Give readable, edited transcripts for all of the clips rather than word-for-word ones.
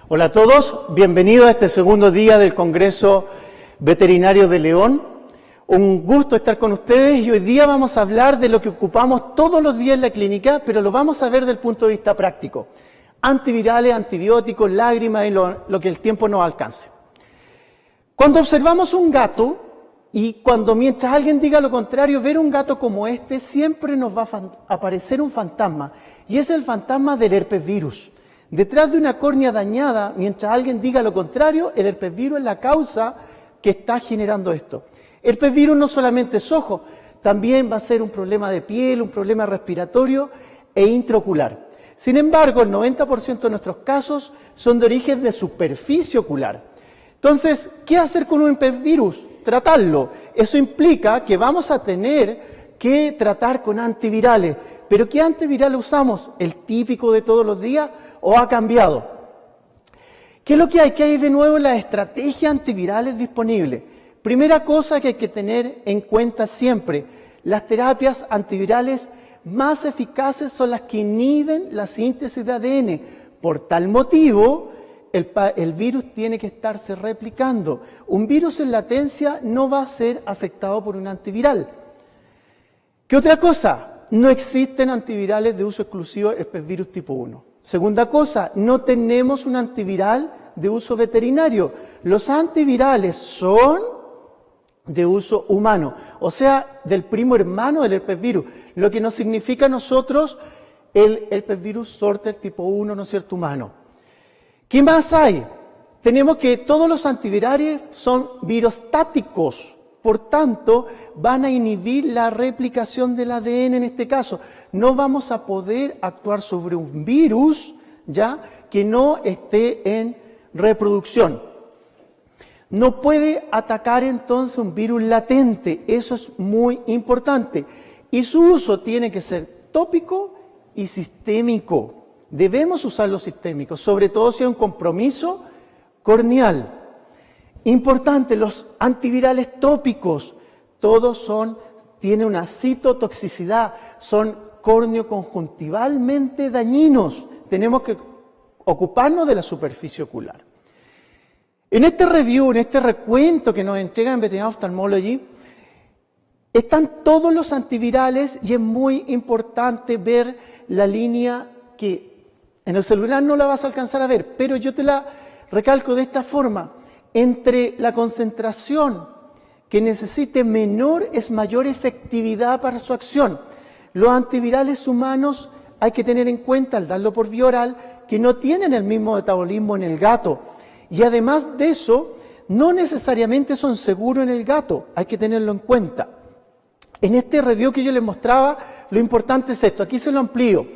Hola a todos, bienvenidos a este segundo día del Congreso Veterinario de León. Un gusto estar con ustedes y hoy día vamos a hablar de lo que ocupamos todos los días en la clínica, pero lo vamos a ver desde el punto de vista práctico. Antivirales, antibióticos, lágrimas y lo que el tiempo nos alcance. Cuando observamos un gato y mientras alguien diga lo contrario, ver un gato como este, siempre nos va a aparecer un fantasma y es el fantasma del herpes virus. Detrás de una córnea dañada, mientras alguien diga lo contrario, el herpes virus es la causa que está generando esto. El herpes virus no solamente es ojo, también va a ser un problema de piel, un problema respiratorio e intraocular. Sin embargo, el 90% de nuestros casos son de origen de superficie ocular. Entonces, ¿qué hacer con un herpes virus? Tratarlo. Eso implica que vamos a tener que tratar con antivirales. ¿Pero qué antiviral usamos? ¿El típico de todos los días o ha cambiado? ¿Qué es lo que hay? ¿Qué hay de nuevo en las estrategias antivirales disponibles? Primera cosa que hay que tener en cuenta siempre, las terapias antivirales más eficaces son las que inhiben la síntesis de ADN. Por tal motivo, el virus tiene que estarse replicando. Un virus en latencia no va a ser afectado por un antiviral. ¿Qué otra cosa? No existen antivirales de uso exclusivo herpes virus tipo 1. Segunda cosa, no tenemos un antiviral de uso veterinario. Los antivirales son de uso humano, o sea, del primo hermano del herpes virus, lo que nos significa a nosotros el herpes virus Sorter tipo 1, ¿no es cierto?, humano. ¿Qué más hay? Tenemos que todos los antivirales son virostáticos, por tanto, van a inhibir la replicación del ADN en este caso. No vamos a poder actuar sobre un virus ya que no esté en reproducción. No puede atacar entonces un virus latente, eso es muy importante. Y su uso tiene que ser tópico y sistémico. Debemos usarlo sistémico, sobre todo si hay un compromiso corneal. Importante, los antivirales tópicos, todos tienen una citotoxicidad, son córneo-conjuntivalmente dañinos. Tenemos que ocuparnos de la superficie ocular. En este review, en este recuento que nos entregan en Veterinary Ophthalmology, están todos los antivirales y es muy importante ver la línea que en el celular no la vas a alcanzar a ver, pero yo te la recalco de esta forma. Entre la concentración que necesite menor es mayor efectividad para su acción. Los antivirales humanos hay que tener en cuenta al darlo por vía oral que no tienen el mismo metabolismo en el gato. Y además de eso, no necesariamente son seguros en el gato, hay que tenerlo en cuenta. En este review que yo les mostraba, lo importante es esto, aquí se lo amplío.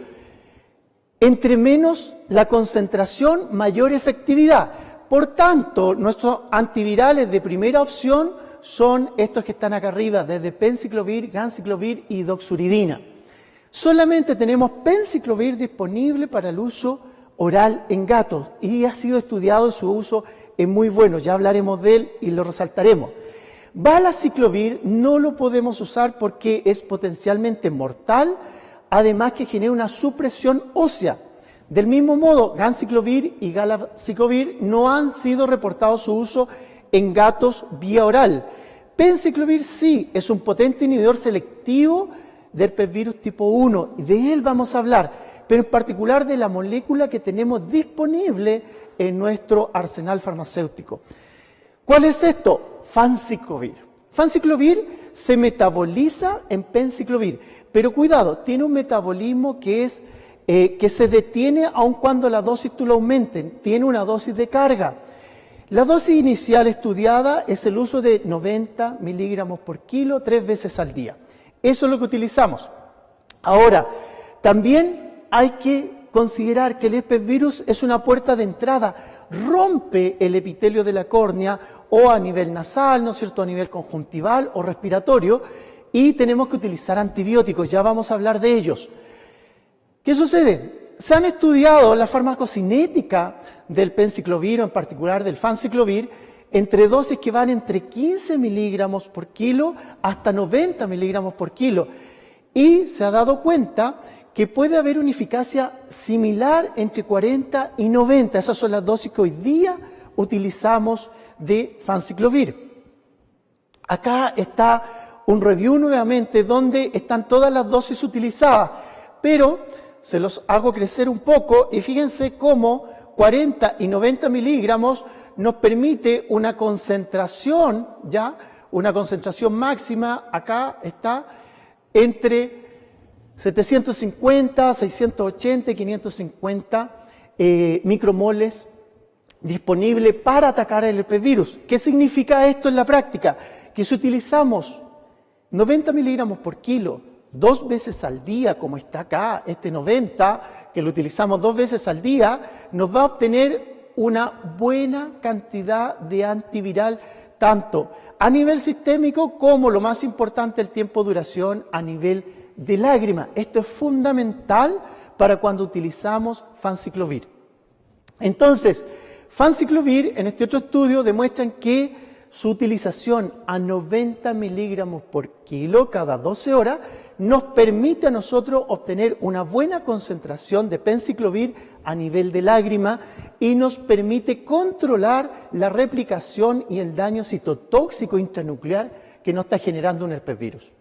Entre menos la concentración, mayor efectividad. Por tanto, nuestros antivirales de primera opción son estos que están acá arriba, desde penciclovir, ganciclovir y doxuridina. Solamente tenemos penciclovir disponible para el uso oral en gatos y ha sido estudiado su uso, es muy bueno, ya hablaremos de él y lo resaltaremos. Valaciclovir no lo podemos usar porque es potencialmente mortal, además que genera una supresión ósea. Del mismo modo, ganciclovir y galaciclovir no han sido reportados su uso en gatos vía oral. Penciclovir sí, es un potente inhibidor selectivo del herpes virus tipo 1, y de él vamos a hablar, pero en particular de la molécula que tenemos disponible en nuestro arsenal farmacéutico. ¿Cuál es esto? Fanciclovir. Fanciclovir se metaboliza en penciclovir, pero cuidado, tiene un metabolismo que se detiene aun cuando la dosis tú lo aumenten, tiene una dosis de carga. La dosis inicial estudiada es el uso de 90 miligramos por kilo 3 veces al día. Eso es lo que utilizamos. Ahora, también hay que considerar que el herpes virus es una puerta de entrada, rompe el epitelio de la córnea o a nivel nasal, ¿no es cierto?, a nivel conjuntival o respiratorio, y tenemos que utilizar antibióticos, ya vamos a hablar de ellos. ¿Qué sucede? Se han estudiado la farmacocinética del penciclovir, o en particular del fanciclovir, entre dosis que van entre 15 miligramos por kilo hasta 90 miligramos por kilo. Y se ha dado cuenta que puede haber una eficacia similar entre 40 y 90. Esas son las dosis que hoy día utilizamos de fanciclovir. Acá está un review nuevamente donde están todas las dosis utilizadas, pero se los hago crecer un poco y fíjense cómo 40 y 90 miligramos nos permite una concentración, ¿ya? Una concentración máxima, acá está, entre 750, 680 y 550 micromoles disponible para atacar el herpesvirus. ¿Qué significa esto en la práctica? Que si utilizamos 90 miligramos por kilo 2 veces al día, como está acá, este 90, que lo utilizamos 2 veces al día, nos va a obtener una buena cantidad de antiviral, tanto a nivel sistémico como, lo más importante, el tiempo de duración a nivel de lágrima. Esto es fundamental para cuando utilizamos fanciclovir. Entonces, fanciclovir en este otro estudio demuestran que su utilización a 90 miligramos por kilo cada 12 horas nos permite a nosotros obtener una buena concentración de penciclovir a nivel de lágrima y nos permite controlar la replicación y el daño citotóxico intranuclear que nos está generando un herpesvirus.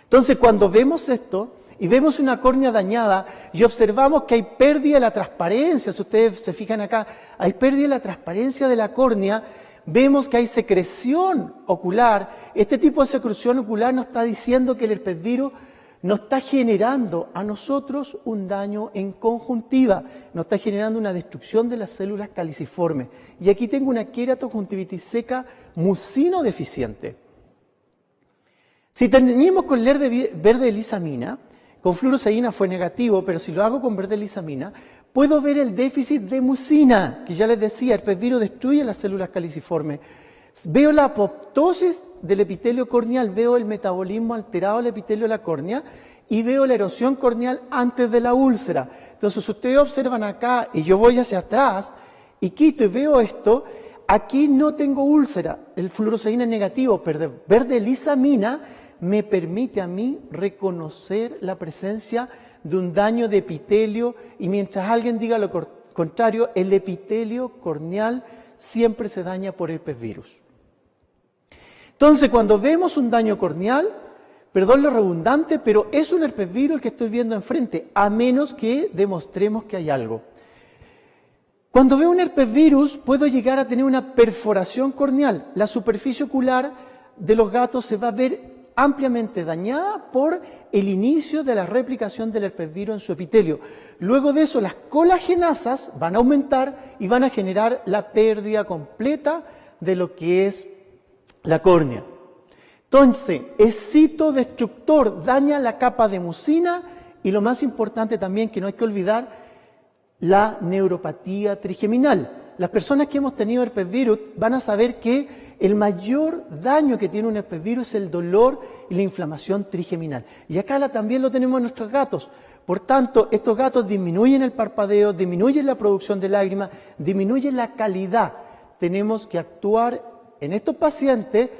Entonces, cuando vemos esto y vemos una córnea dañada y observamos que hay pérdida de la transparencia, si ustedes se fijan acá, hay pérdida de la transparencia de la córnea, vemos que hay secreción ocular. Este tipo de secreción ocular nos está diciendo que el herpesvirus nos está generando a nosotros un daño en conjuntiva, nos está generando una destrucción de las células caliciformes. Y aquí tengo una queratoconjuntivitis seca mucino deficiente. Si teníamos con verde lisamina, con fluoroseína fue negativo, pero si lo hago con verde lisamina, puedo ver el déficit de mucina, que ya les decía, el herpesvirus destruye las células caliciformes. Veo la apoptosis del epitelio corneal, veo el metabolismo alterado del epitelio de la córnea y veo la erosión corneal antes de la úlcera. Entonces, si ustedes observan acá y yo voy hacia atrás y quito y veo esto, aquí no tengo úlcera, el fluoroseína es negativo, pero verde lisamina me permite a mí reconocer la presencia de un daño de epitelio y mientras alguien diga lo contrario, el epitelio corneal siempre se daña por herpesvirus. Entonces, cuando vemos un daño corneal, perdón lo redundante, pero es un herpesvirus el que estoy viendo enfrente, a menos que demostremos que hay algo. Cuando veo un herpesvirus, puedo llegar a tener una perforación corneal. La superficie ocular de los gatos se va a ver ampliamente dañada por el inicio de la replicación del herpesvirus en su epitelio. Luego de eso, las colagenasas van a aumentar y van a generar la pérdida completa de lo que es la córnea. Entonces, es citodestructor, daña la capa de mucina y lo más importante también que no hay que olvidar, la neuropatía trigeminal. Las personas que hemos tenido herpesvirus van a saber que el mayor daño que tiene un herpesvirus es el dolor y la inflamación trigeminal. Y acá también lo tenemos en nuestros gatos. Por tanto, estos gatos disminuyen el parpadeo, disminuyen la producción de lágrimas, disminuyen la calidad. Tenemos que actuar en estos pacientes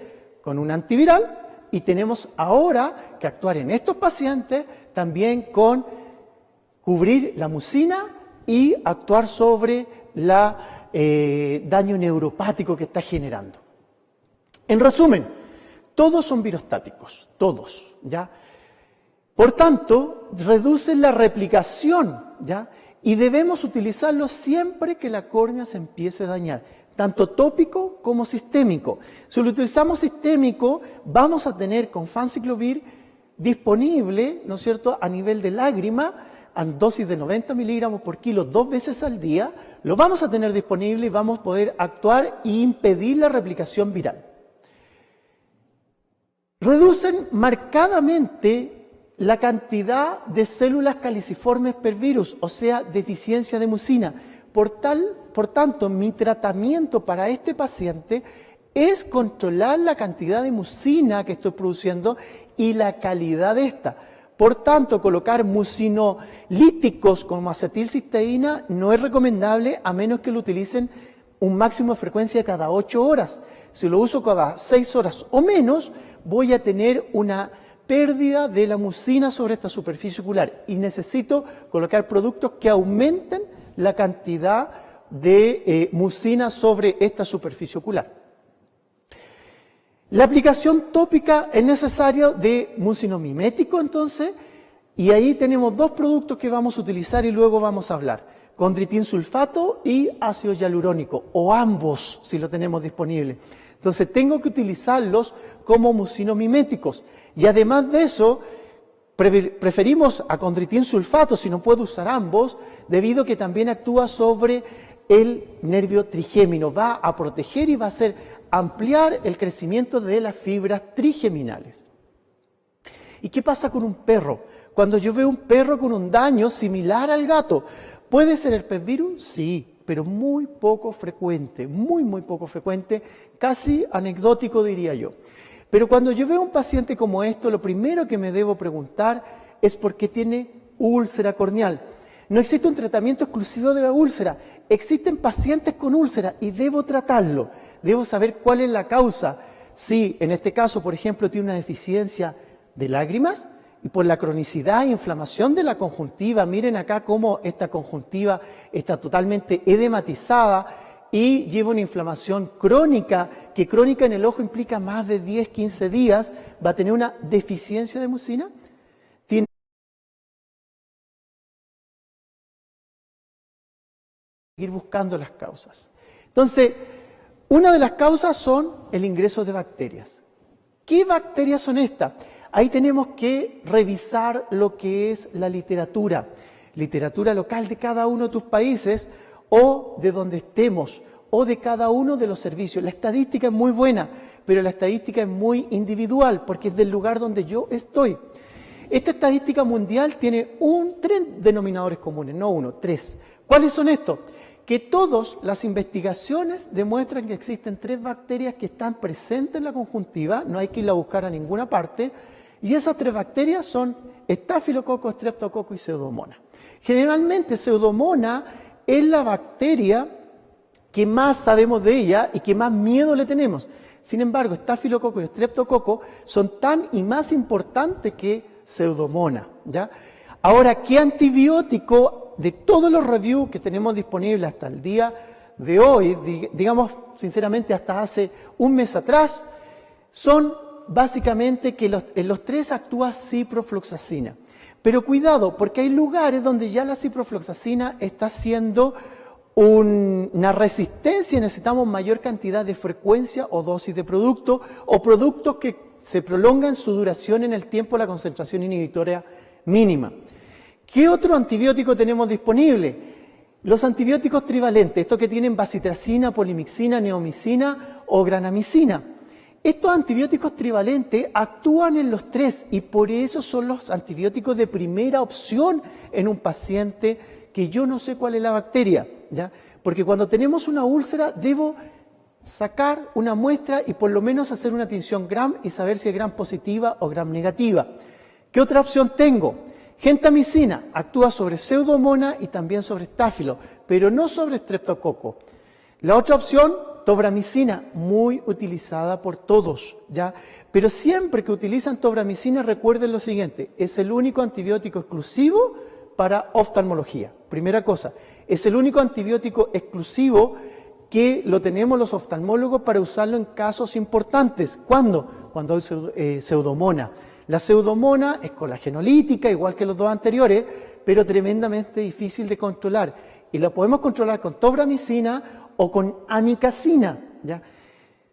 con un antiviral y tenemos ahora que actuar en estos pacientes también con cubrir la mucina y actuar sobre la daño neuropático que está generando. En resumen, todos son virostáticos, todos, ¿ya? Por tanto, reducen la replicación, ¿ya? Y debemos utilizarlos siempre que la córnea se empiece a dañar, tanto tópico como sistémico. Si lo utilizamos sistémico, vamos a tener con fanciclovir disponible, ¿no es cierto?, a nivel de lágrima, a dosis de 90 miligramos por kilo 2 veces al día, lo vamos a tener disponible y vamos a poder actuar e impedir la replicación viral. Reducen marcadamente la cantidad de células caliciformes per virus, o sea, deficiencia de mucina. Por tanto, mi tratamiento para este paciente es controlar la cantidad de mucina que estoy produciendo y la calidad de esta. Por tanto, colocar mucinolíticos como acetilcisteína no es recomendable a menos que lo utilicen un máximo de frecuencia de cada 8 horas. Si lo uso cada 6 horas o menos, voy a tener una pérdida de la mucina sobre esta superficie ocular y necesito colocar productos que aumenten la cantidad de mucina sobre esta superficie ocular. La aplicación tópica es necesaria de mucinomimético, entonces, y ahí tenemos dos productos que vamos a utilizar y luego vamos a hablar. Condritin sulfato y ácido hialurónico, o ambos si lo tenemos disponible. Entonces tengo que utilizarlos como mucinomiméticos. Y además de eso, preferimos a condritin sulfato, si no puedo usar ambos, debido a que también actúa sobre el nervio trigémino. Va a proteger y va a hacer ampliar el crecimiento de las fibras trigeminales. ¿Y qué pasa con un perro? Cuando yo veo un perro con un daño similar al gato, ¿puede ser herpes virus? Sí, pero muy poco frecuente, muy poco frecuente, casi anecdótico diría yo. Pero cuando yo veo un paciente como esto, lo primero que me debo preguntar es por qué tiene úlcera corneal. No existe un tratamiento exclusivo de la úlcera, existen pacientes con úlcera y debo tratarlo, debo saber cuál es la causa. Si en este caso, por ejemplo, tiene una deficiencia de lágrimas, y por la cronicidad e inflamación de la conjuntiva, miren acá cómo esta conjuntiva está totalmente edematizada y lleva una inflamación crónica, que crónica en el ojo implica más de 10, 15 días, va a tener una deficiencia de mucina. Tiene que ir buscando las causas. Entonces, una de las causas son el ingreso de bacterias. ¿Qué bacterias son estas? Ahí tenemos que revisar lo que es la literatura local de cada uno de tus países o de donde estemos o de cada uno de los servicios. La estadística es muy buena, pero la estadística es muy individual porque es del lugar donde yo estoy. Esta estadística mundial tiene tres denominadores comunes, no uno, tres. ¿Cuáles son estos? Que todas las investigaciones demuestran que existen 3 bacterias que están presentes en la conjuntiva, no hay que irla a buscar a ninguna parte, y esas 3 bacterias son estafilococo, streptococo y pseudomonas. Generalmente pseudomonas es la bacteria que más sabemos de ella y que más miedo le tenemos. Sin embargo, estafilococo y streptococo son tan y más importantes que pseudomonas, ¿ya? Ahora, ¿qué antibiótico de todos los reviews que tenemos disponibles hasta el día de hoy, digamos sinceramente hasta hace un mes atrás, son básicamente que en los 3 actúa ciprofloxacina? Pero cuidado, porque hay lugares donde ya la ciprofloxacina está haciendo una resistencia y necesitamos mayor cantidad de frecuencia o dosis de producto o productos que se prolongan su duración en el tiempo, la concentración inhibitoria mínima. ¿Qué otro antibiótico tenemos disponible? Los antibióticos trivalentes, estos que tienen bacitracina, polimixina, neomicina o granamicina. Estos antibióticos trivalentes actúan en los 3 y por eso son los antibióticos de primera opción en un paciente que yo no sé cuál es la bacteria, ¿ya? Porque cuando tenemos una úlcera debo sacar una muestra y por lo menos hacer una tinción Gram y saber si es Gram positiva o Gram negativa. ¿Qué otra opción tengo? Gentamicina actúa sobre pseudomonas y también sobre estáfilo, pero no sobre streptococo. La otra opción, tobramicina, muy utilizada por todos, ¿ya? Pero siempre que utilizan tobramicina, recuerden lo siguiente, es el único antibiótico exclusivo para oftalmología. Primera cosa, es el único antibiótico exclusivo que lo tenemos los oftalmólogos para usarlo en casos importantes. ¿Cuándo? Cuando hay pseudomona. La pseudomona es colagenolítica, igual que los 2 anteriores, pero tremendamente difícil de controlar. Y la podemos controlar con tobramicina o con amikacina, ¿ya?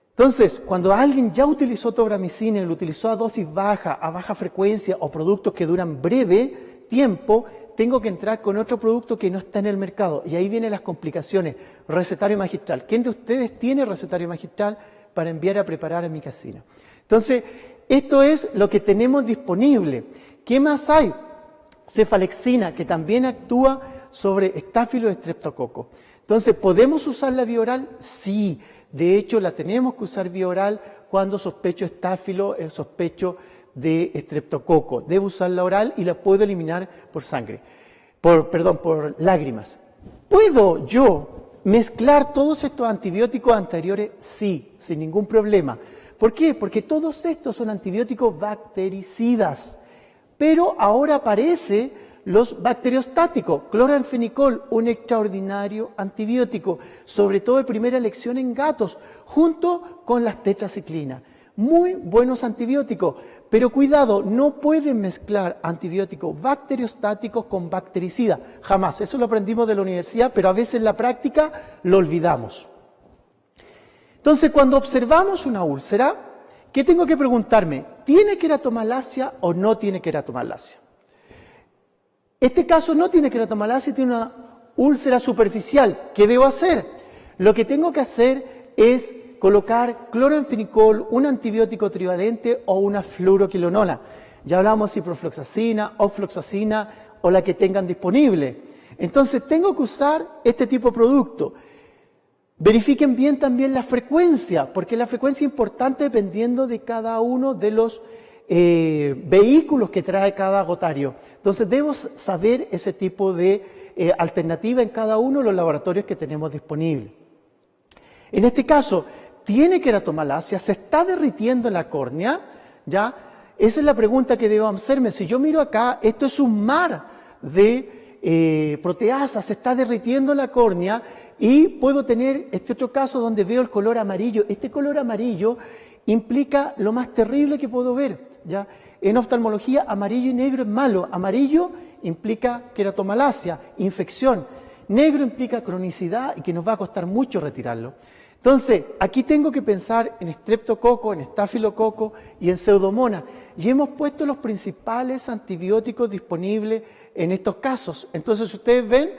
Entonces, cuando alguien ya utilizó tobramicina y lo utilizó a dosis baja, a baja frecuencia o productos que duran breve tiempo, tengo que entrar con otro producto que no está en el mercado. Y ahí vienen las complicaciones. Recetario magistral. ¿Quién de ustedes tiene recetario magistral para enviar a preparar amikacina? Entonces, esto es lo que tenemos disponible. ¿Qué más hay? Cefalexina, que también actúa sobre estáfilo y streptococo. Entonces, ¿podemos usarla vía oral? Sí. De hecho, la tenemos que usar vía oral cuando sospecho estáfilo, sospecho de streptococo. Debo usarla oral y la puedo eliminar por sangre. Por lágrimas. ¿Puedo yo mezclar todos estos antibióticos anteriores? Sí, sin ningún problema. ¿Por qué? Porque todos estos son antibióticos bactericidas. Pero ahora aparece los bacteriostáticos. Cloranfenicol, un extraordinario antibiótico, sobre todo de primera elección en gatos, junto con las tetraciclinas. Muy buenos antibióticos, pero cuidado, no pueden mezclar antibióticos bacteriostáticos con bactericidas. Jamás, eso lo aprendimos de la universidad, pero a veces en la práctica lo olvidamos. Entonces, cuando observamos una úlcera, ¿qué tengo que preguntarme? ¿Tiene queratomalacia o no tiene queratomalacia? Este caso no tiene queratomalacia, tiene una úlcera superficial. ¿Qué debo hacer? Lo que tengo que hacer es colocar cloranfenicol, un antibiótico trivalente o una fluoroquinolona. Ya hablamos de ciprofloxacina, ofloxacina o la que tengan disponible. Entonces tengo que usar este tipo de producto. Verifiquen bien también la frecuencia, porque la frecuencia es importante dependiendo de cada uno de los vehículos que trae cada agotario. Entonces debo saber ese tipo de alternativa en cada uno de los laboratorios que tenemos disponibles. En este caso, tiene queratomalacia, se está derritiendo la córnea, ¿ya? Esa es la pregunta que debo hacerme. Si yo miro acá, esto es un mar de proteasa, se está derritiendo la córnea y puedo tener este otro caso donde veo el color amarillo. Este color amarillo implica lo más terrible que puedo ver, ¿ya? En oftalmología, amarillo y negro es malo. Amarillo implica queratomalacia, infección. Negro implica cronicidad y que nos va a costar mucho retirarlo. Entonces, aquí tengo que pensar en estreptococo, en estafilococo y en pseudomonas. Y hemos puesto los principales antibióticos disponibles en estos casos. Entonces, si ustedes ven,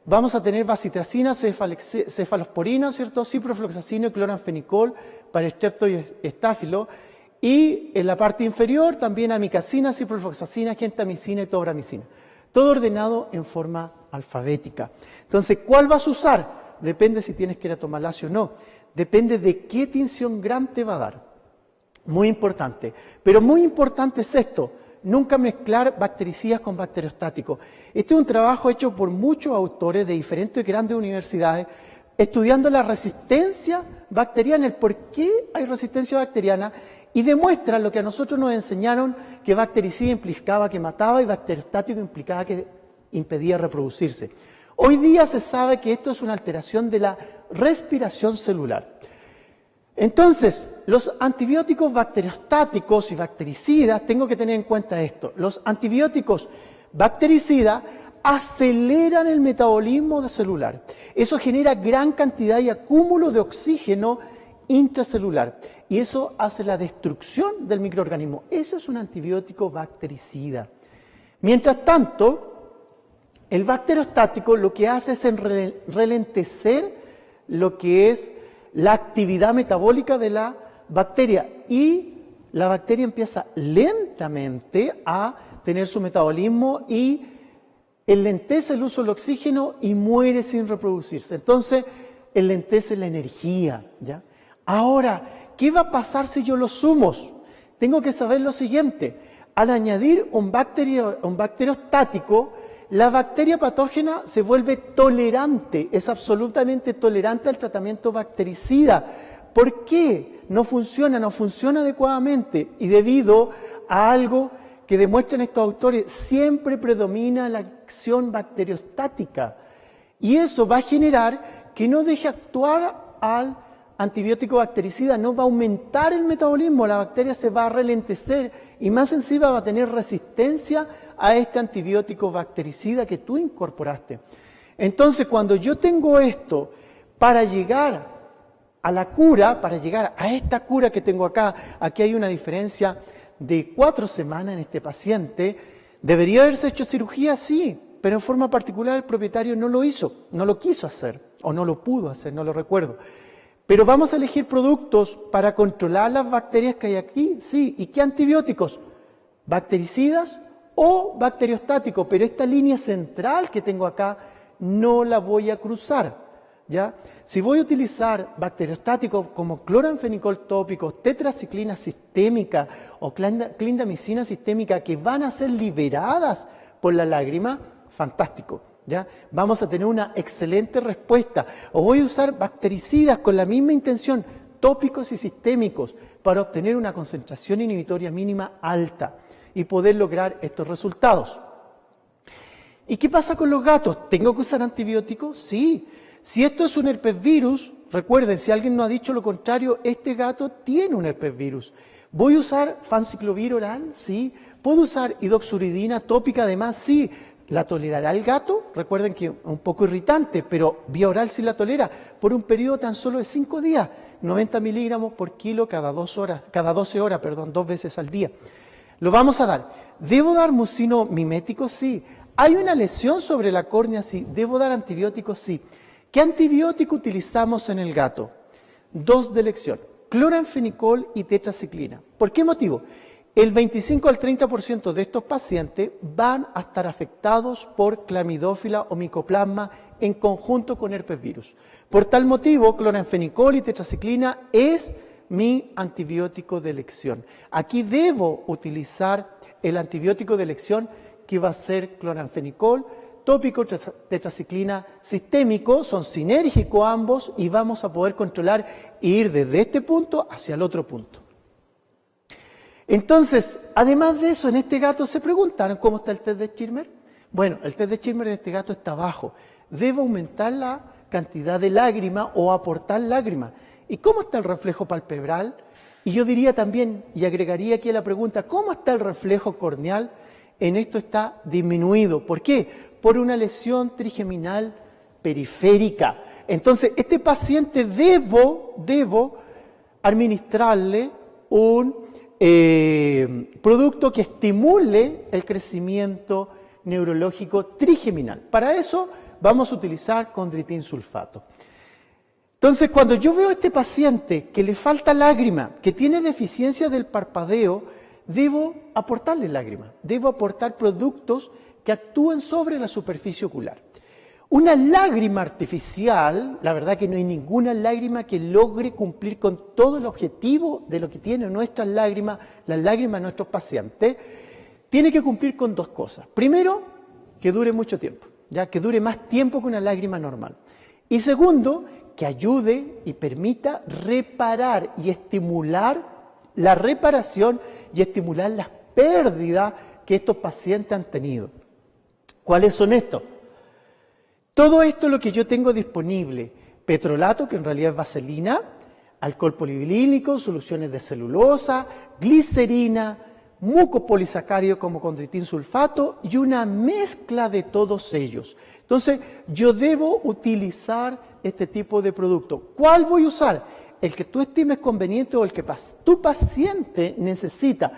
vamos a tener bacitracina, cefalosporina, ¿cierto? Ciprofloxacina y cloranfenicol para estrepto y estáfilo. Y en la parte inferior también amicacina, ciprofloxacina, gentamicina y tobramicina. Todo ordenado en forma alfabética. Entonces, ¿cuál vas a usar? Depende si tienes queratomalacia o no. Depende de qué tinción Gram te va a dar. Muy importante. Pero muy importante es esto. Nunca mezclar bactericidas con bacteriostáticos. Este es un trabajo hecho por muchos autores de diferentes grandes universidades estudiando la resistencia bacteriana, el por qué hay resistencia bacteriana y demuestra lo que a nosotros nos enseñaron que bactericida implicaba que mataba y bacteriostático implicaba que impedía reproducirse. Hoy día se sabe que esto es una alteración de la respiración celular. Entonces, los antibióticos bacteriostáticos y bactericidas, tengo que tener en cuenta esto. Los antibióticos bactericidas aceleran el metabolismo celular. Eso genera gran cantidad y acúmulo de oxígeno intracelular. Y eso hace la destrucción del microorganismo. Eso es un antibiótico bactericida. Mientras tanto, el bacteriostático lo que hace es relentecer lo que es la actividad metabólica de la bacteria y la bacteria empieza lentamente a tener su metabolismo y enlentece el uso del oxígeno y muere sin reproducirse. Entonces, enlentece la energía, ¿ya? Ahora, ¿qué va a pasar si yo lo sumo? Tengo que saber lo siguiente. Al añadir un bacteriostático, la bacteria patógena se vuelve tolerante, es absolutamente tolerante al tratamiento bactericida. ¿Por qué? No funciona adecuadamente y debido a algo que demuestran estos autores, siempre predomina la acción bacteriostática y eso va a generar que no deje actuar al antibiótico bactericida, no va a aumentar el metabolismo, la bacteria se va a relentecer y más encima va a tener resistencia a este antibiótico bactericida que tú incorporaste. Entonces, cuando yo tengo esto, para llegar a la cura, para llegar a esta cura que tengo acá, aquí hay una diferencia de 4 semanas en este paciente, ¿debería haberse hecho cirugía? Sí, pero en forma particular el propietario no lo hizo, no lo quiso hacer o no lo pudo hacer, no lo recuerdo. Pero vamos a elegir productos para controlar las bacterias que hay aquí, sí. ¿Y qué antibióticos? Bactericidas o bacteriostáticos, pero esta línea central que tengo acá no la voy a cruzar, ¿ya? Si voy a utilizar bacteriostáticos como cloranfenicol tópico, tetraciclina sistémica o clindamicina sistémica que van a ser liberadas por la lágrima, fantástico. ¿Ya? Vamos a tener una excelente respuesta. O voy a usar bactericidas con la misma intención, tópicos y sistémicos para obtener una concentración inhibitoria mínima alta y poder lograr estos resultados. ¿Y qué pasa con los gatos? ¿Tengo que usar antibióticos? Sí. Si esto es un herpes virus, recuerden, si alguien no ha dicho lo contrario, este gato tiene un herpes virus. ¿Voy a usar fanciclovir oral? Sí. ¿Puedo usar hidoxuridina tópica además? Sí. ¿La tolerará el gato? Recuerden que es un poco irritante, pero vía oral sí la tolera por un periodo tan solo de 5 días, 90 miligramos por kilo cada 12 horas, 2 veces al día. Lo vamos a dar. ¿Debo dar mucino mimético? Sí. ¿Hay una lesión sobre la córnea? Sí. ¿Debo dar antibióticos? Sí. ¿Qué antibiótico utilizamos en el gato? 2 de elección, cloranfenicol y tetraciclina. ¿Por qué motivo? El 25 al 30% de estos pacientes van a estar afectados por clamidófila o micoplasma en conjunto con herpes virus. Por tal motivo, cloranfenicol y tetraciclina es mi antibiótico de elección. Aquí debo utilizar el antibiótico de elección que va a ser cloranfenicol, tópico, tetraciclina, sistémico, son sinérgicos ambos y vamos a poder controlar e ir desde este punto hacia el otro punto. Entonces, además de eso, en este gato se preguntaron cómo está el test de Schirmer. Bueno, el test de Schirmer en este gato está bajo. ¿Debo aumentar la cantidad de lágrima o aportar lágrima? ¿Y cómo está el reflejo palpebral? Y yo diría también, y agregaría aquí a la pregunta, ¿cómo está el reflejo corneal? En esto está disminuido. ¿Por qué? Por una lesión trigeminal periférica. Entonces, este paciente debo administrarle un producto que estimule el crecimiento neurológico trigeminal. Para eso vamos a utilizar condritin sulfato. Entonces, cuando yo veo a este paciente que le falta lágrima, que tiene deficiencia del parpadeo, debo aportarle lágrima, debo aportar productos que actúen sobre la superficie ocular. Una lágrima artificial, la verdad que no hay ninguna lágrima que logre cumplir con todo el objetivo de lo que tienen nuestras lágrimas, las lágrimas de nuestros pacientes, tiene que cumplir con 2 cosas. Primero, que dure mucho tiempo, ya que dure más tiempo que una lágrima normal. Y segundo, que ayude y permita reparar y estimular la reparación y estimular las pérdidas que estos pacientes han tenido. ¿Cuáles son estos? Todo esto es lo que yo tengo disponible. Petrolato, que en realidad es vaselina, alcohol polivilínico, soluciones de celulosa, glicerina, mucopolisacárido como condritin sulfato y una mezcla de todos ellos. Entonces, yo debo utilizar este tipo de producto. ¿Cuál voy a usar? El que tú estimes conveniente o el que tu paciente necesita.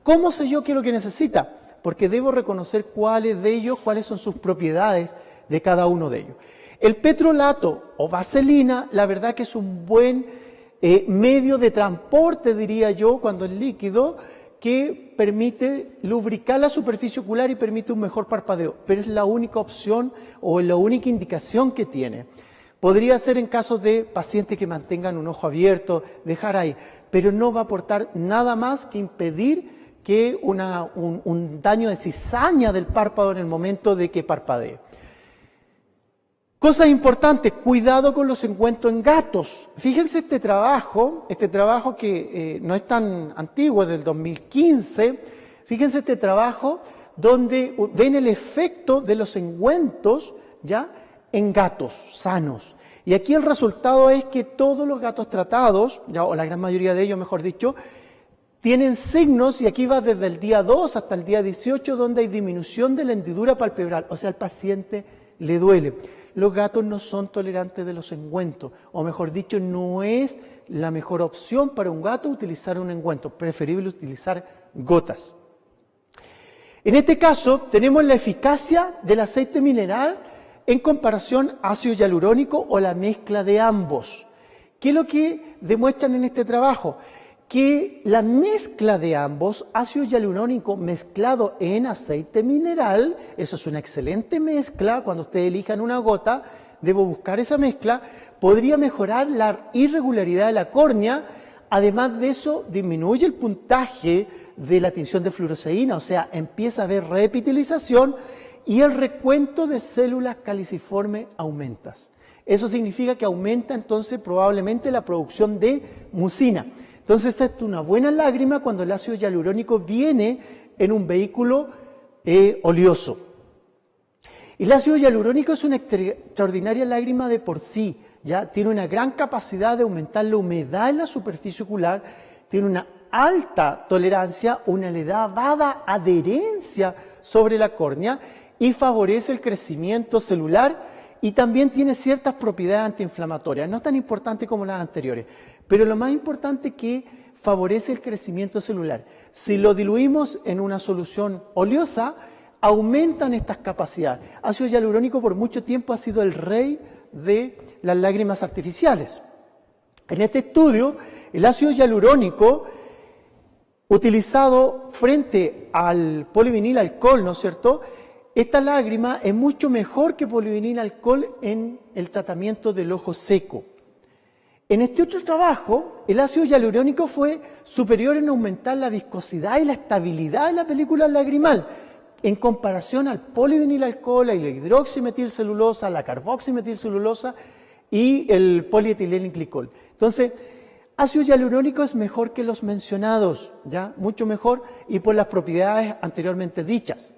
¿Cómo sé yo qué es lo que necesita? Porque debo reconocer cuáles son sus propiedades de cada uno de ellos. El petrolato o vaselina, la verdad que es un buen medio de transporte, diría yo, cuando es líquido, que permite lubricar la superficie ocular y permite un mejor parpadeo, pero es la única opción o la única indicación que tiene. Podría ser en casos de pacientes que mantengan un ojo abierto, dejar ahí, pero no va a aportar nada más que impedir que un daño de cizaña del párpado en el momento de que parpadee. Cosas importantes, cuidado con los ungüentos en gatos. Fíjense este trabajo que no es tan antiguo, es del 2015. Fíjense este trabajo donde ven el efecto de los ungüentos ya en gatos sanos. Y aquí el resultado es que todos los gatos tratados, o la gran mayoría de ellos, mejor dicho, tienen signos, y aquí va desde el día 2 hasta el día 18, donde hay disminución de la hendidura palpebral, o sea, al paciente le duele. Los gatos no son tolerantes de los ungüentos, o mejor dicho, no es la mejor opción para un gato utilizar un ungüento, preferible utilizar gotas. En este caso, tenemos la eficacia del aceite mineral en comparación ácido hialurónico o la mezcla de ambos. ¿Qué es lo que demuestran en este trabajo? Que la mezcla de ambos, ácido hialurónico mezclado en aceite mineral, eso es una excelente mezcla, cuando ustedes elijan una gota, debo buscar esa mezcla, podría mejorar la irregularidad de la córnea. Además de eso, disminuye el puntaje de la tinción de fluoresceína, o sea, empieza a haber reepitelización y el recuento de células caliciformes aumenta. Eso significa que aumenta entonces probablemente la producción de mucina. Entonces esta es una buena lágrima cuando el ácido hialurónico viene en un vehículo oleoso. El ácido hialurónico es una extraordinaria lágrima de por sí, ¿ya? Tiene una gran capacidad de aumentar la humedad en la superficie ocular, tiene una alta tolerancia, una elevada adherencia sobre la córnea y favorece el crecimiento celular y también tiene ciertas propiedades antiinflamatorias, no tan importantes como las anteriores, pero lo más importante es que favorece el crecimiento celular. Si lo diluimos en una solución oleosa, aumentan estas capacidades. Ácido hialurónico por mucho tiempo ha sido el rey de las lágrimas artificiales. En este estudio, el ácido hialurónico utilizado frente al polivinil alcohol, ¿no es cierto?, esta lágrima es mucho mejor que polivinil alcohol en el tratamiento del ojo seco. En este otro trabajo, el ácido hialurónico fue superior en aumentar la viscosidad y la estabilidad de la película lagrimal en comparación al polivinil alcohol, a la hidroximetilcelulosa, a la carboximetilcelulosa y el polietilenglicol. Entonces, ácido hialurónico es mejor que los mencionados, ¿ya? Mucho mejor y por las propiedades anteriormente dichas.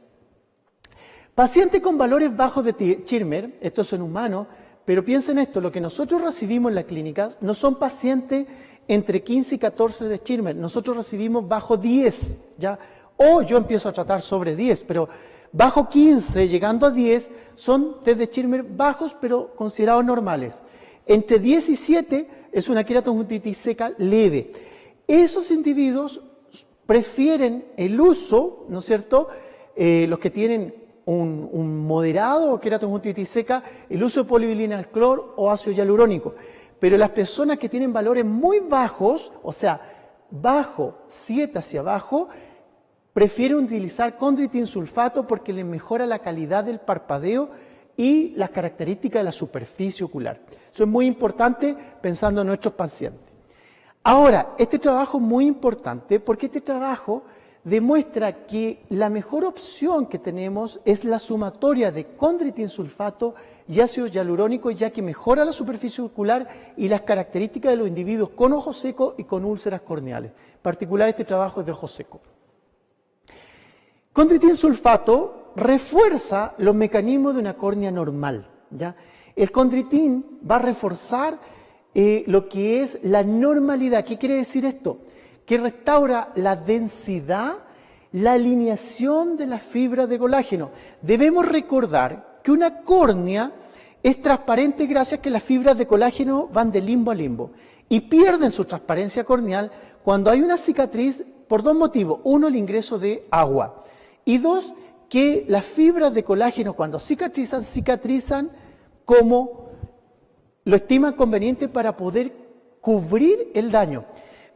Pacientes con valores bajos de Schirmer, estos son humanos, pero piensen esto, lo que nosotros recibimos en la clínica no son pacientes entre 15 y 14 de Schirmer, nosotros recibimos bajo 10, ¿ya? O yo empiezo a tratar sobre 10, pero bajo 15, llegando a 10, son test de Schirmer bajos, pero considerados normales. Entre 10 y 7 es una queratoconjuntivitis seca leve. Esos individuos prefieren el uso, ¿no es cierto?, los que tienen un moderado queratoconjuntivitis seca, el uso de polivinil alcohol o ácido hialurónico. Pero las personas que tienen valores muy bajos, o sea, bajo 7 hacia abajo, prefieren utilizar condritin sulfato porque les mejora la calidad del parpadeo y las características de la superficie ocular. Eso es muy importante pensando en nuestros pacientes. Ahora, este trabajo es muy importante porque este trabajo demuestra que la mejor opción que tenemos es la sumatoria de condritin sulfato y ácido hialurónico, ya que mejora la superficie ocular y las características de los individuos con ojo seco y con úlceras corneales. En particular, este trabajo es de ojo seco. Condritin sulfato refuerza los mecanismos de una córnea normal, ¿ya? El condritin va a reforzar lo que es la normalidad. ¿Qué quiere decir esto? Que restaura la densidad, la alineación de las fibras de colágeno. Debemos recordar que una córnea es transparente gracias a que las fibras de colágeno van de limbo a limbo y pierden su transparencia corneal cuando hay una cicatriz por dos motivos. Uno, el ingreso de agua y dos, que las fibras de colágeno cuando cicatrizan como lo estiman conveniente para poder cubrir el daño.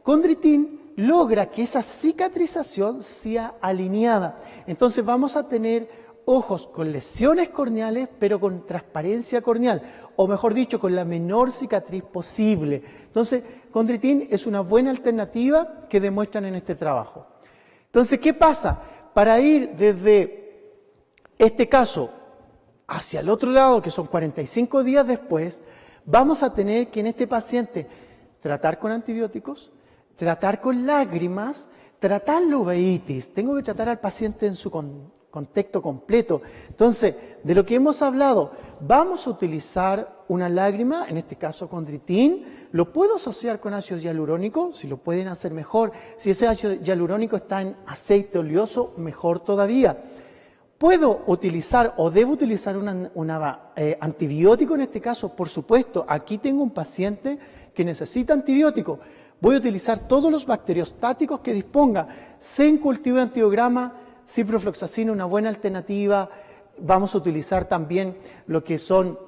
Condritin logra que esa cicatrización sea alineada. Entonces vamos a tener ojos con lesiones corneales, pero con transparencia corneal, o mejor dicho, con la menor cicatriz posible. Entonces, condritin es una buena alternativa que demuestran en este trabajo. Entonces, ¿qué pasa? Para ir desde este caso hacia el otro lado, que son 45 días después, vamos a tener que en este paciente tratar con antibióticos, tratar con lágrimas, tratar la uveitis. Tengo que tratar al paciente en su contexto completo. Entonces, de lo que hemos hablado, vamos a utilizar una lágrima, en este caso condritin. Lo puedo asociar con ácido hialurónico, si lo pueden hacer mejor. Si ese ácido hialurónico está en aceite oleoso, mejor todavía. ¿Puedo utilizar o debo utilizar un antibiótico en este caso? Por supuesto, aquí tengo un paciente que necesita antibiótico. Voy a utilizar todos los bacteriostáticos que disponga. Zen cultivo de antibiograma, ciprofloxacina, una buena alternativa. Vamos a utilizar también lo que son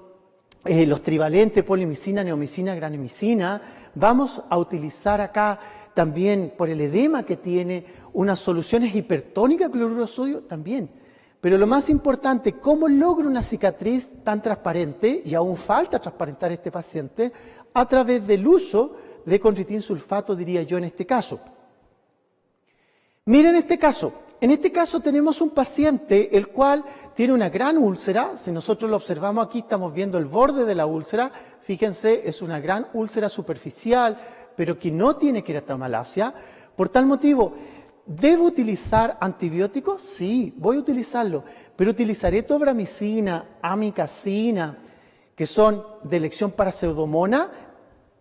los trivalentes, polimicina, neomicina, granemicina. Vamos a utilizar acá también, por el edema que tiene, unas soluciones hipertónicas de cloruro de sodio también. Pero lo más importante, ¿cómo logro una cicatriz tan transparente? Y aún falta transparentar a este paciente a través del uso de condritin sulfato, diría yo en este caso. Miren este caso, En este caso tenemos un paciente el cual tiene una gran úlcera. Si nosotros lo observamos aquí, estamos viendo el borde de la úlcera. Fíjense, es una gran úlcera superficial, pero que no tiene queratomalacia. Por tal motivo, ¿debo utilizar antibióticos? Sí, voy a utilizarlo, pero utilizaré tobramicina, amikacina, que son de elección para Pseudomonas.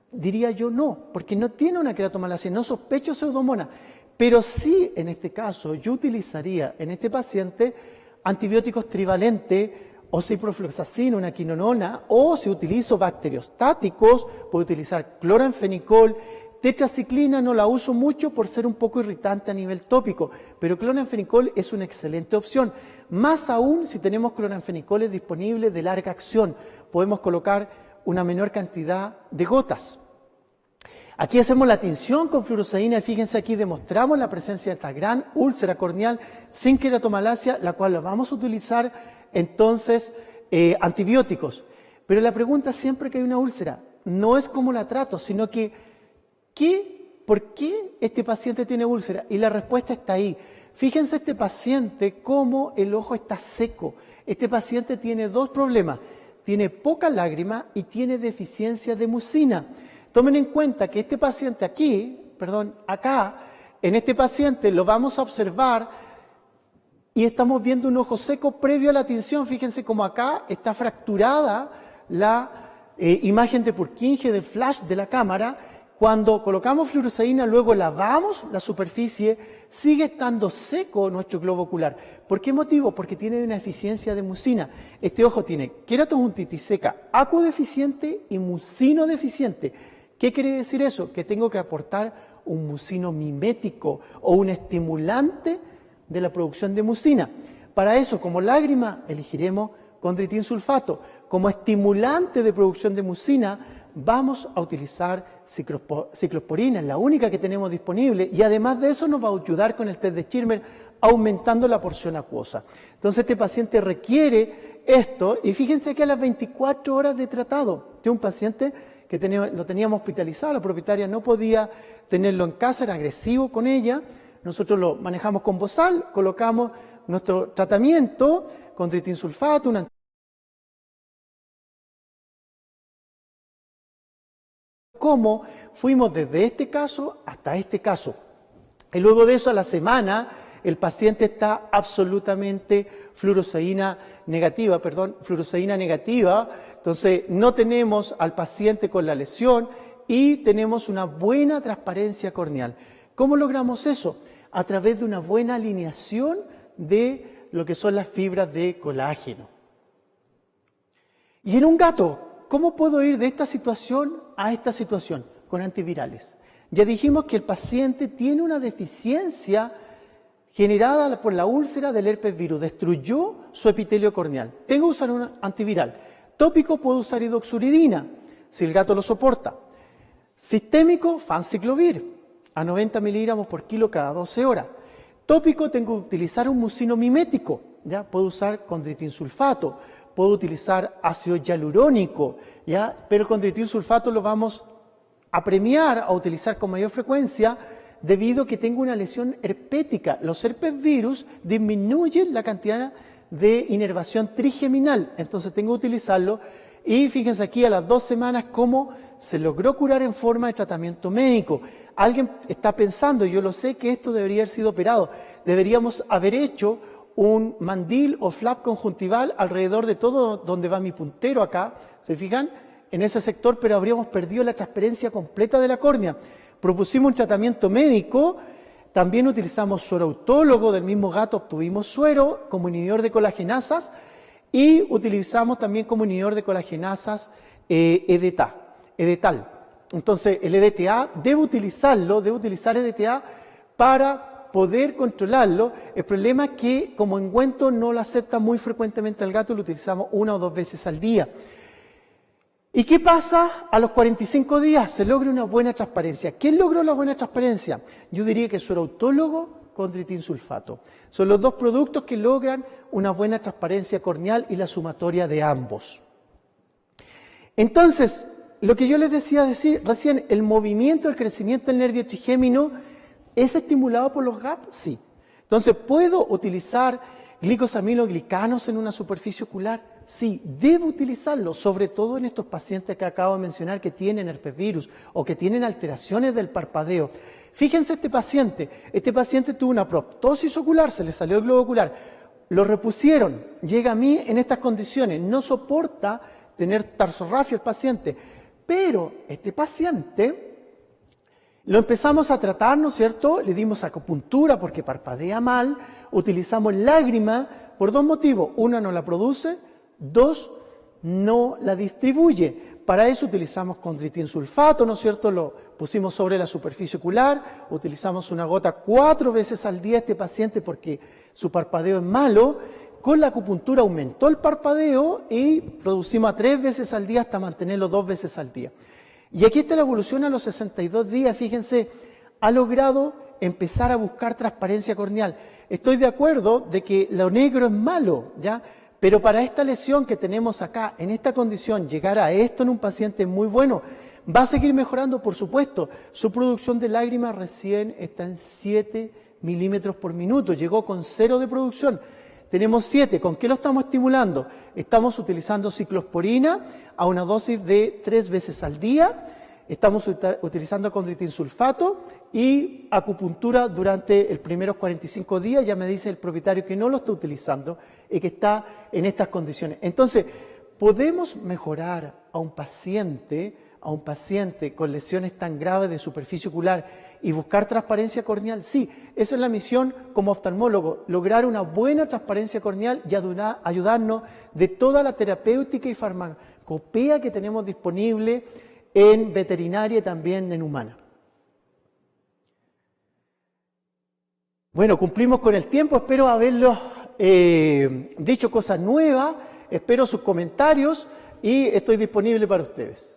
Diría yo no, porque no tiene una queratomalacia, no sospecho Pseudomonas. Pero sí, en este caso, yo utilizaría en este paciente antibióticos trivalentes, o ciprofloxacina, una quinonona, o si utilizo bacteriostáticos, puedo utilizar cloranfenicol. Tetraciclina no la uso mucho por ser un poco irritante a nivel tópico, pero cloranfenicol es una excelente opción. Más aún si tenemos cloranfenicoles disponibles de larga acción, podemos colocar una menor cantidad de gotas. Aquí hacemos la tinción con fluorosedina y fíjense aquí demostramos la presencia de esta gran úlcera corneal sin queratomalacia, la cual la vamos a utilizar entonces antibióticos. Pero la pregunta siempre que hay una úlcera no es cómo la trato, sino que ¿por qué este paciente tiene úlcera? Y la respuesta está ahí. Fíjense este paciente cómo el ojo está seco. Este paciente tiene dos problemas. Tiene poca lágrima y tiene deficiencia de mucina. Tomen en cuenta que este paciente acá, en este paciente lo vamos a observar y estamos viendo un ojo seco previo a la tinción. Fíjense cómo acá está fracturada la imagen de Purkinje del flash de la cámara. Cuando colocamos fluorosedina, luego lavamos la superficie, sigue estando seco nuestro globo ocular. ¿Por qué motivo? Porque tiene una deficiencia de mucina. Este ojo tiene queratontitis seca acuodeficiente y mucino deficiente. ¿Qué quiere decir eso? Que tengo que aportar un mucino mimético o un estimulante de la producción de mucina. Para eso, como lágrima, elegiremos condritin sulfato. Como estimulante de producción de mucina, vamos a utilizar ciclosporina, es la única que tenemos disponible, y además de eso nos va a ayudar con el test de Schirmer aumentando la porción acuosa. Entonces este paciente requiere esto, y fíjense que a las 24 horas de tratado, de un paciente que lo teníamos hospitalizado, la propietaria no podía tenerlo en casa, era agresivo con ella, nosotros lo manejamos con bozal, colocamos nuestro tratamiento con condritin sulfato, cómo fuimos desde este caso hasta este caso. Y luego de eso, a la semana, el paciente está absolutamente fluorosedina negativa. Entonces, no tenemos al paciente con la lesión y tenemos una buena transparencia corneal. ¿Cómo logramos eso? A través de una buena alineación de lo que son las fibras de colágeno. Y en un gato, ¿cómo puedo ir de esta situación a esta situación? Con antivirales. Ya dijimos que el paciente tiene una deficiencia generada por la úlcera del herpes virus. Destruyó su epitelio corneal. Tengo que usar un antiviral. Tópico puedo usar hidroxuridina, si el gato lo soporta. Sistémico, fanciclovir, a 90 miligramos por kilo cada 12 horas. Tópico tengo que utilizar un mucino mimético. ¿Ya? Puedo usar condritin sulfato. Puedo utilizar ácido hialurónico, ¿ya? Pero el condritin sulfato lo vamos a premiar, a utilizar con mayor frecuencia, debido a que tengo una lesión herpética. Los herpes virus disminuyen la cantidad de inervación trigeminal, entonces tengo que utilizarlo. Y fíjense aquí a las 2 semanas cómo se logró curar en forma de tratamiento médico. Alguien está pensando, yo lo sé, que esto debería haber sido operado. Deberíamos haber hecho un mandil o flap conjuntival alrededor de todo donde va mi puntero acá, ¿se fijan? En ese sector, pero habríamos perdido la transparencia completa de la córnea. Propusimos un tratamiento médico, también utilizamos suero autólogo del mismo gato, obtuvimos suero como inhibidor de colagenasas y utilizamos también como inhibidor de colagenasas edetal. Entonces el EDTA, debo utilizar EDTA para poder controlarlo. El problema es que como ungüento no lo acepta muy frecuentemente el gato, lo utilizamos 1 o 2 veces al día. ¿Y qué pasa a los 45 días? Se logra una buena transparencia. ¿Quién logró la buena transparencia? Yo diría que suero autólogo, condritin sulfato. Son los dos productos que logran una buena transparencia corneal y la sumatoria de ambos. Entonces, lo que yo les decía recién, el movimiento, el crecimiento del nervio trigémino, ¿es estimulado por los GAP? Sí. Entonces, ¿puedo utilizar glicosaminoglicanos en una superficie ocular? Sí, debo utilizarlo, sobre todo en estos pacientes que acabo de mencionar que tienen herpesvirus o que tienen alteraciones del parpadeo. Fíjense este paciente tuvo una proptosis ocular, se le salió el globo ocular, lo repusieron, llega a mí en estas condiciones, no soporta tener tarsorrafio el paciente, pero este paciente lo empezamos a tratar, ¿no es cierto? Le dimos acupuntura porque parpadea mal, utilizamos lágrima por dos motivos. Una, no la produce, dos, no la distribuye. Para eso utilizamos condritinsulfato, ¿no es cierto? Lo pusimos sobre la superficie ocular, utilizamos una gota 4 veces al día a este paciente porque su parpadeo es malo. Con la acupuntura aumentó el parpadeo y producimos a 3 veces al día hasta mantenerlo 2 veces al día. Y aquí está la evolución a los 62 días, fíjense, ha logrado empezar a buscar transparencia corneal. Estoy de acuerdo de que lo negro es malo, ¿ya? Pero para esta lesión que tenemos acá, en esta condición, llegar a esto en un paciente muy bueno, va a seguir mejorando, por supuesto. Su producción de lágrimas recién está en 7 milímetros por minuto, llegó con 0 de producción. Tenemos 7, ¿con qué lo estamos estimulando? Estamos utilizando ciclosporina a una dosis de 3 veces al día, estamos utilizando condritinsulfato y acupuntura durante los primeros 45 días, ya me dice el propietario que no lo está utilizando y que está en estas condiciones. Entonces, ¿podemos mejorar a un paciente con lesiones tan graves de superficie ocular y buscar transparencia corneal? Sí, esa es la misión como oftalmólogo, lograr una buena transparencia corneal y ayudarnos de toda la terapéutica y farmacopea que tenemos disponible en veterinaria y también en humana. Bueno, cumplimos con el tiempo, espero haberlos dicho cosas nuevas, espero sus comentarios y estoy disponible para ustedes.